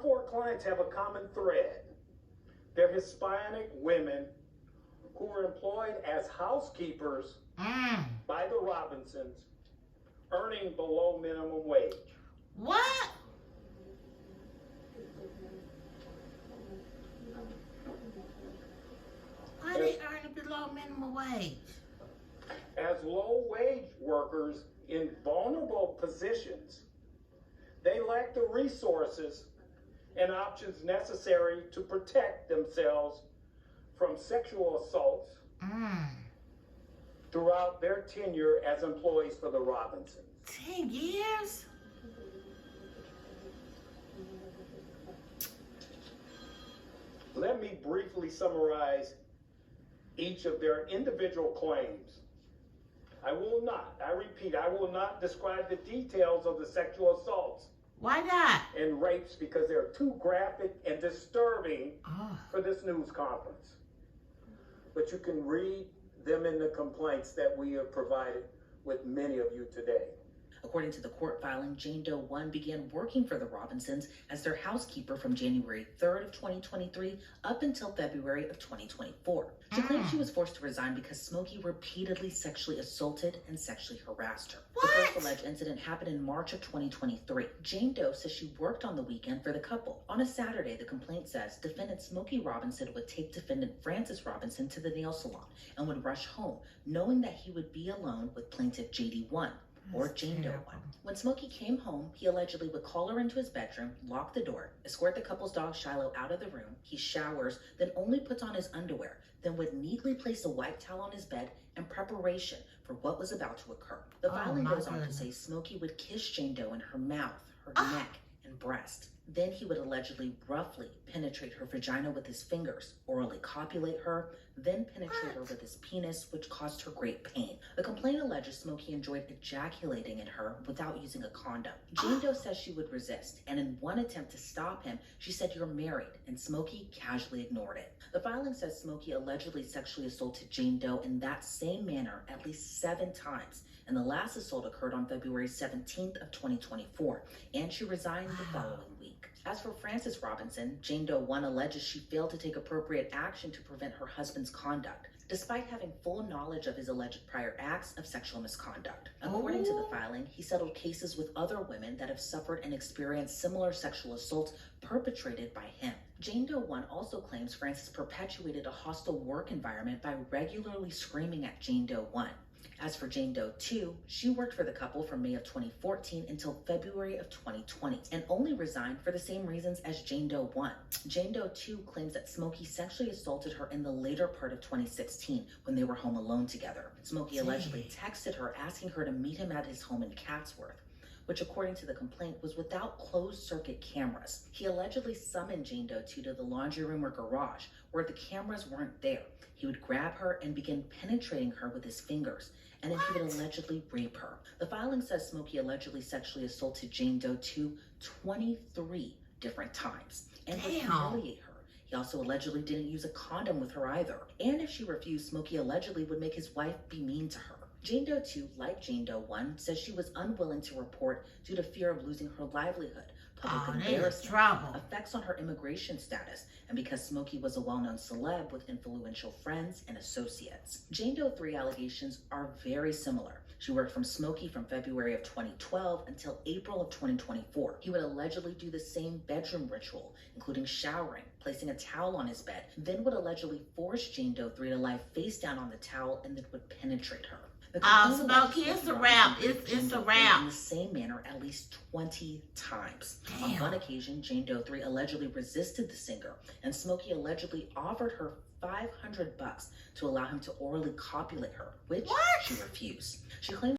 four clients have a common thread. They're Hispanic women who were employed as housekeepers by the Robinsons, earning below minimum wage. What? Why they earning below minimum wage? As low-wage workers in vulnerable positions, they lack the resources and options necessary to protect themselves from sexual assaults throughout their tenure as employees for the Robinsons. 10 years? Let me briefly summarize each of their individual claims. I repeat, I will not describe the details of the sexual assaults Why not? and rapes because they're too graphic and disturbing for this news conference. But you can read them in the complaints that we have provided with many of you today. According to the court filing, Jane Doe 1 began working for the Robinsons as their housekeeper from January 3rd of 2023 up until February of 2024. She claimed she was forced to resign because Smokey repeatedly sexually assaulted and sexually harassed her. What? The first alleged incident happened in March of 2023. Jane Doe says she worked on the weekend for the couple. On a Saturday, the complaint says defendant Smokey Robinson would take defendant Francis Robinson to the nail salon and would rush home, knowing that he would be alone with plaintiff JD 1. Or Jane Doe 1. When Smokey came home, he allegedly would call her into his bedroom, lock the door, escort the couple's dog Shiloh out of the room. He showers, then only puts on his underwear, then would neatly place a white towel on his bed in preparation for what was about to occur. The filing goes on to say Smokey would kiss Jane Doe in her mouth, her neck, and breast. Then he would allegedly roughly penetrate her vagina with his fingers, orally copulate her, then penetrate her with his penis, which caused her great pain. The complaint alleges Smokey enjoyed ejaculating in her without using a condom. Jane Doe says she would resist, and in one attempt to stop him, she said, "You're married," and Smokey casually ignored it. The filing says Smokey allegedly sexually assaulted Jane Doe in that same manner at least 7 times, and the last assault occurred on February 17th of 2024, and she resigned the following week. As for Frances Robinson, Jane Doe 1 alleges she failed to take appropriate action to prevent her husband's conduct, despite having full knowledge of his alleged prior acts of sexual misconduct. According to the filing, he settled cases with other women that have suffered and experienced similar sexual assaults perpetrated by him. Jane Doe 1 also claims Frances perpetuated a hostile work environment by regularly screaming at Jane Doe 1. As for Jane Doe 2, she worked for the couple from May of 2014 until February of 2020 and only resigned for the same reasons as Jane Doe 1. Jane Doe 2 claims that Smokey sexually assaulted her in the later part of 2016 when they were home alone together. Smokey allegedly texted her asking her to meet him at his home in Chatsworth, which according to the complaint was without closed-circuit cameras. He allegedly summoned Jane Doe 2 to the laundry room or garage where the cameras weren't there. He would grab her and begin penetrating her with his fingers, and then he would allegedly rape her. The filing says Smokey allegedly sexually assaulted Jane Doe 2 23 different times and would humiliate her. He also allegedly didn't use a condom with her either. And if she refused, Smokey allegedly would make his wife be mean to her. Jane Doe 2, like Jane Doe 1, says she was unwilling to report due to fear of losing her livelihood, public embarrassment, effects on her immigration status, and because Smokey was a well-known celeb with influential friends and associates. Jane Doe 3 allegations are very similar. She worked from Smokey from February of 2012 until April of 2024. He would allegedly do the same bedroom ritual, including showering, placing a towel on his bed, then would allegedly force Jane Doe 3 to lie face down on the towel and then would penetrate her. Smokey, it's a wrap. It's a wrap. In the same manner at least 20 times. Damn. On one occasion, Jane Doe 3 allegedly resisted the singer, and Smokey allegedly offered her $500 to allow him to orally copulate her, which she refused. She claimed